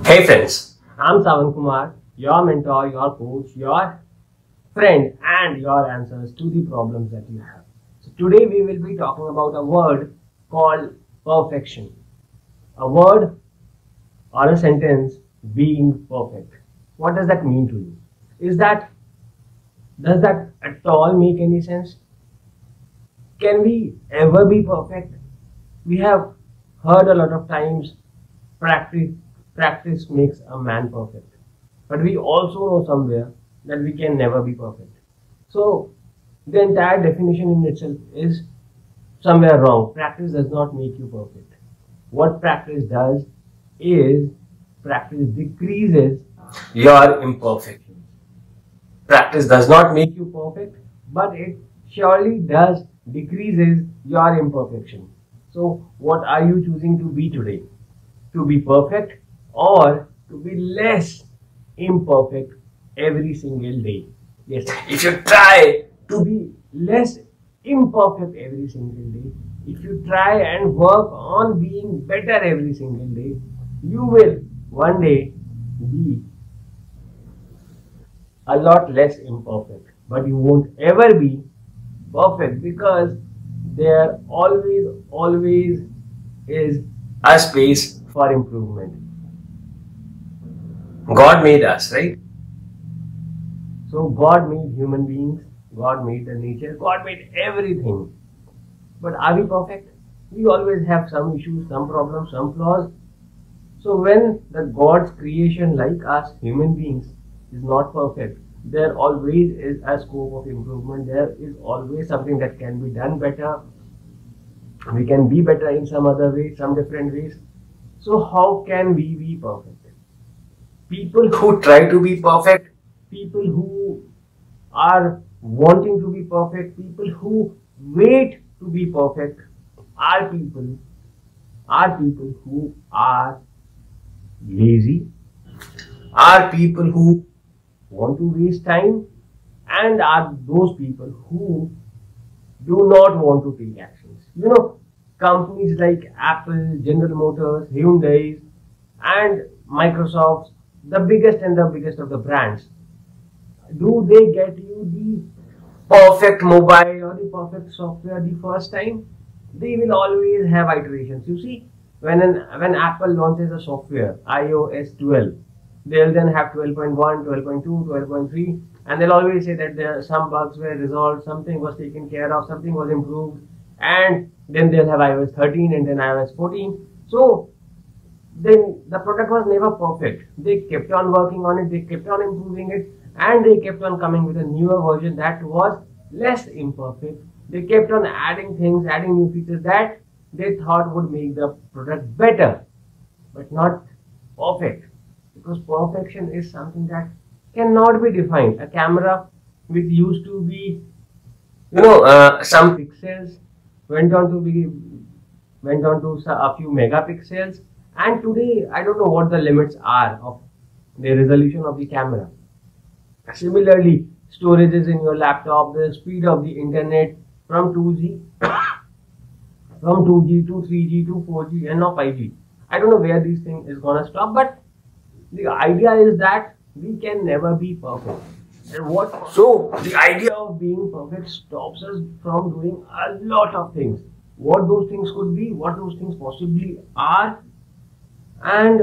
Hey friends, I'm Sawan Kumar, your mentor, your coach, your friend and your answers to the problems that you have. So today we will be talking about a word called perfection. A word or a sentence being perfect. What does that mean to you? Does that at all make any sense? Can we ever be perfect? We have heard a lot of times practice practice makes a man perfect. But we also know somewhere that we can never be perfect. So the entire definition in itself is somewhere wrong. Practice does not make you perfect. What practice does is practice decreases your imperfections. Practice does not make you perfect, but it surely does decreases your imperfection. So what are you choosing to be today? To be perfect or to be less imperfect every single day? Yes, if you try to be less imperfect every single day, if you try and work on being better every single day, you will one day be a lot less imperfect. But you won't ever be perfect because there always is a space for improvement. God made us, right? So God made human beings, God made the nature, God made everything. But are we perfect? We always have some issues, some problems, some flaws. So when the God's creation like us, human beings, is not perfect, there always is a scope of improvement. There is always something that can be done better. We can be better in some other way, some different ways. So how can we be perfect? People who try to be perfect, people who are wanting to be perfect, people who wait to be perfect are people who are lazy, are people who want to waste time, and are those people who do not want to take actions. Companies like Apple, General Motors, Hyundai, and Microsoft, the biggest of the brands, do they get you the perfect mobile or the perfect software the first time? They will always have iterations. You see, when Apple launches a software, iOS 12, they'll then have 12.1, 12.2, 12.3, and they'll always say that there some bugs were resolved, something was taken care of, something was improved, and then they'll have iOS 13 and then iOS 14. So then the product was never perfect. They kept on working on it, they kept on improving it, and they kept on coming with a newer version that was less imperfect. They kept on adding things, adding new features that they thought would make the product better, but not perfect. Because perfection is something that cannot be defined. A camera which used to be, some pixels went on to a few megapixels, and today I don't know what the limits are of the resolution of the camera. Similarly, storages in your laptop, the speed of the internet from 2G to 3G to 4G and now 5G. I don't know where this thing is gonna stop, but the idea is that we can never be perfect. So the idea of being perfect stops us from doing a lot of things. What those things could be, what those things possibly are, and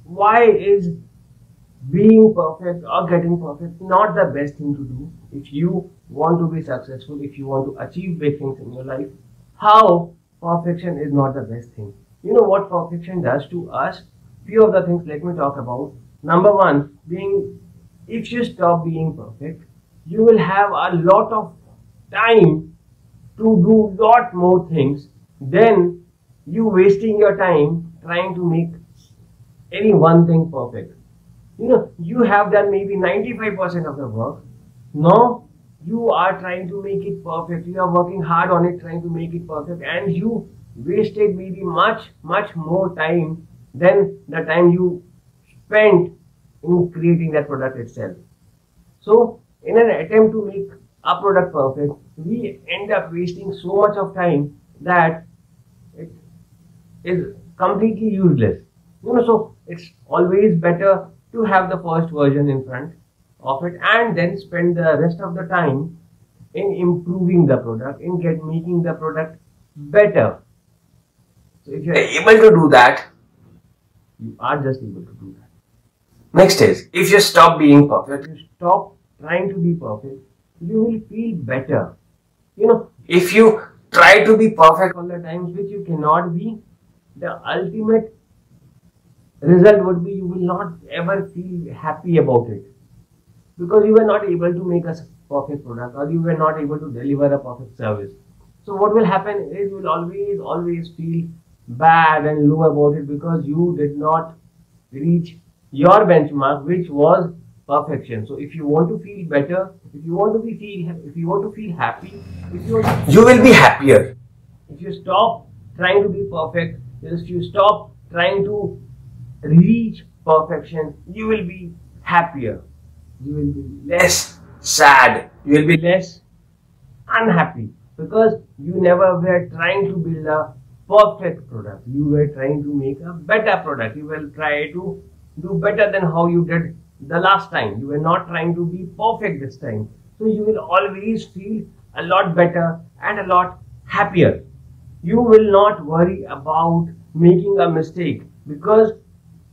why is being perfect or getting perfect not the best thing to do if you want to be successful, if you want to achieve big things in your life. How perfection is not the best thing. You know what perfection does to us? Few of the things let me talk about. Number one, if you stop being perfect, you will have a lot of time to do lot more things than you wasting your time trying to make any one thing perfect. You have done maybe 95% of the work. Now you are trying to make it perfect. You are working hard on it, trying to make it perfect, and you wasted maybe much more time than the time you spent in creating that product itself. So in an attempt to make a product perfect, we end up wasting so much of time that it is completely useless. So it's always better to have the first version in front of it and then spend the rest of the time in improving the product, in making the product better. So if you're able to do that, you are just able to do that. Next is, if you stop being perfect, you stop trying to be perfect, you will feel better. If you try to be perfect all the times, which you cannot be, the ultimate result would be you will not ever feel happy about it, because you were not able to make a perfect product, or you were not able to deliver a perfect service. So what will happen is you will always feel bad and low about it, because you did not reach your benchmark, which was perfection. So if you want to feel better, if you want to feel happy, you will be happier. If you stop trying to be perfect, if you stop trying to reach perfection, you will be happier. You will be less sad. You will be less unhappy, because you never were trying to build a perfect product. You were trying to make a better product. You will try to do better than how you did the last time. You were not trying to be perfect this time. So you will always feel a lot better and a lot happier. You will not worry about making a mistake, because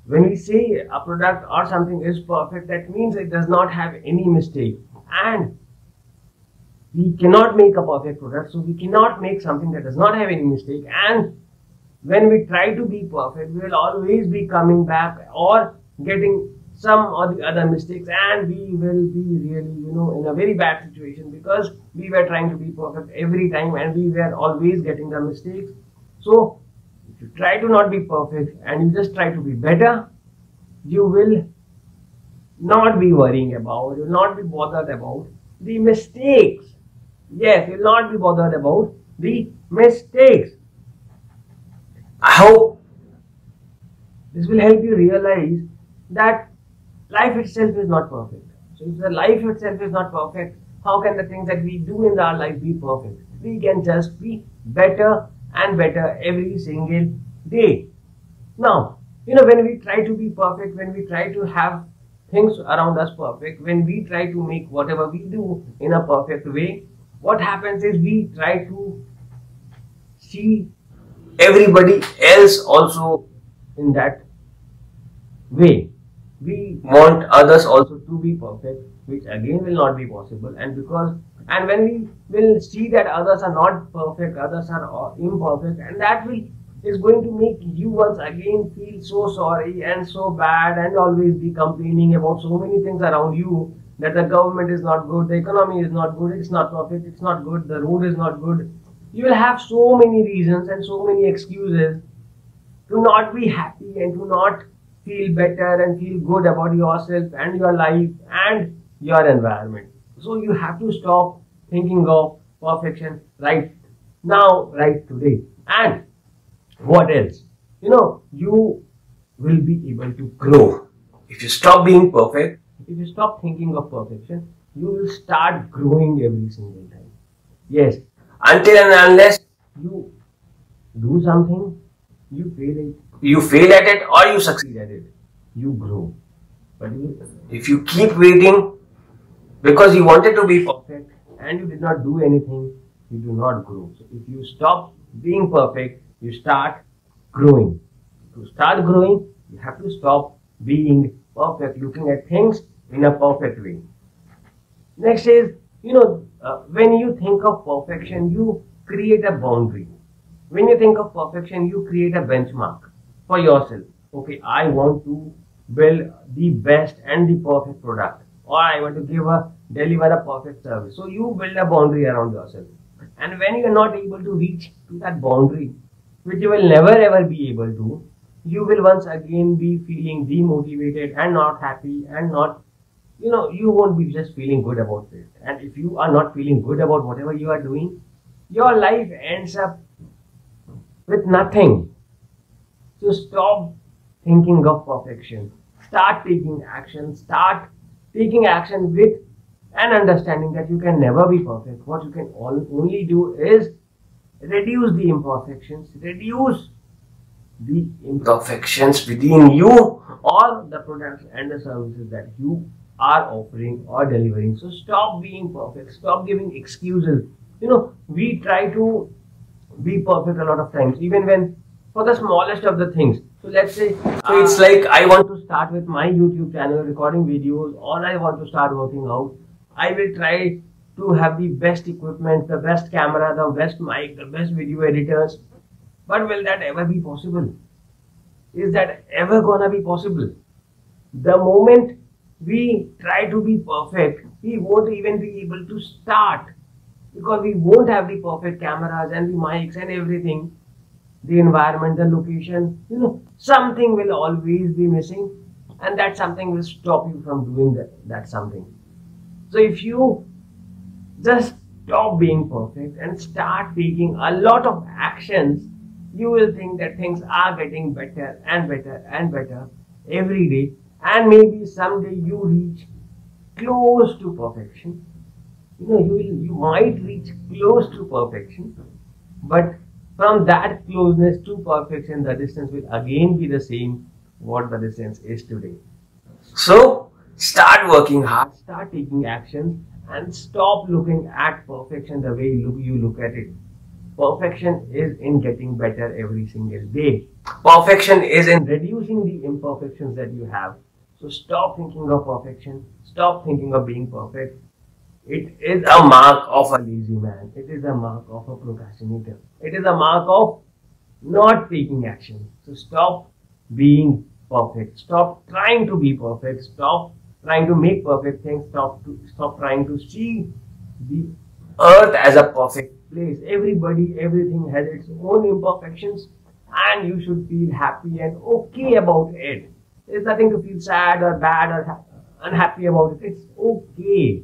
when we say a product or something is perfect, that means it does not have any mistake. And we cannot make a perfect product, so we cannot make something that does not have any mistake. And when we try to be perfect, we will always be coming back or getting some or the other mistakes, and we will be really, in a very bad situation, because we were trying to be perfect every time and we were always getting the mistakes. So if you try to not be perfect and you just try to be better, you will not be worrying about, you will not be bothered about the mistakes. Yes, you will not be bothered about the mistakes. I hope this will help you realize that life itself is not perfect. So if the life itself is not perfect, how can the things that we do in our life be perfect? We can just be better and better every single day. Now, when we try to be perfect, when we try to have things around us perfect, when we try to make whatever we do in a perfect way, what happens is we try to see everybody else also in that way. We want others also to be perfect, which again will not be possible. And when we will see that others are not perfect, others are imperfect, and that is going to make you once again feel so sorry and so bad, and always be complaining about so many things around you, that the government is not good, the economy is not good, it's not perfect, it's not good, the road is not good. You will have so many reasons and so many excuses to not be happy and to not feel better and feel good about yourself and your life and your environment. So you have to stop thinking of perfection right now, right today. And what else? You will be able to grow. If you stop being perfect, if you stop thinking of perfection, you will start growing every single time. Yes, until and unless you do something, you fail at it or you succeed at it, you grow. But if you keep waiting because you wanted to be perfect and you did not do anything, you do not grow. So if you stop being perfect, you start growing. To start growing, you have to stop being perfect, looking at things in a perfect way. Next is, when you think of perfection, you create a boundary. When you think of perfection, you create a benchmark for yourself. Okay, I want to build the best and the perfect product, or I want to deliver a perfect service. So you build a boundary around yourself. And when you are not able to reach to that boundary, which you will never ever be able to, you will once again be feeling demotivated and not happy and not, you won't be just feeling good about it. And if you are not feeling good about whatever you are doing, your life ends up with nothing. So stop thinking of perfection. Start taking action. Start taking action with an understanding that you can never be perfect. What you can only do is reduce the imperfections, reduce the imperfections within you or the products and the services that you are offering or delivering. So stop being perfect, stop giving excuses. We try to be perfect a lot of times, even when for the smallest of the things. So let's say, so it's like I want to start with my YouTube channel recording videos, or I want to start working out. I will try to have the best equipment, the best camera, the best mic, the best video editors. But will that ever be possible? Is that ever gonna be possible? The moment we try to be perfect, we won't even be able to start, because we won't have the perfect cameras and the mics and everything, the environment, the location. Something will always be missing, and that something will stop you from doing that something. So if you just stop being perfect and start taking a lot of actions, you will think that things are getting better and better and better every day, and maybe someday you reach close to perfection. You might reach close to perfection, but from that closeness to perfection, the distance will again be the same what the distance is today. So start working hard, start taking actions, and stop looking at perfection the way you look at it. Perfection is in getting better every single day. Perfection is in reducing the imperfections that you have. So stop thinking of perfection, stop thinking of being perfect. It is a mark of a lazy man. It is a mark of a procrastinator. It is a mark of not taking action. So stop being perfect. Stop trying to be perfect. Stop trying to make perfect things. Stop trying to see the earth as a perfect place. Everybody, everything has its own imperfections, and you should feel happy and okay about it. There's nothing to feel sad or bad or unhappy about it. It's okay.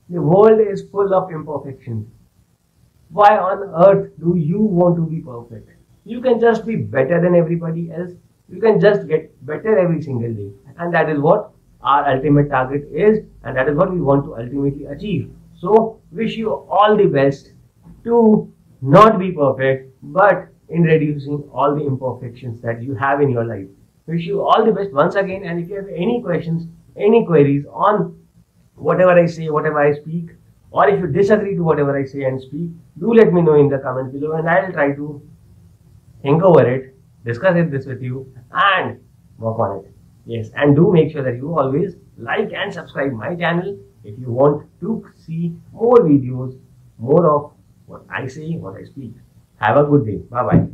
The world is full of imperfections. Why on earth do you want to be perfect? You can just be better than everybody else. You can just get better every single day. And that is what our ultimate target is, and that is what we want to ultimately achieve. So, wish you all the best to not be perfect, but in reducing all the imperfections that you have in your life. Wish you all the best once again, and if you have any questions, any queries on whatever I say, whatever I speak, or if you disagree to whatever I say and speak, do let me know in the comments below, and I will try to think over it, discuss this with you, and work on it. Yes, and do make sure that you always like and subscribe my channel if you want to see more videos, more of what I say, what I speak. Have a good day. Bye-bye.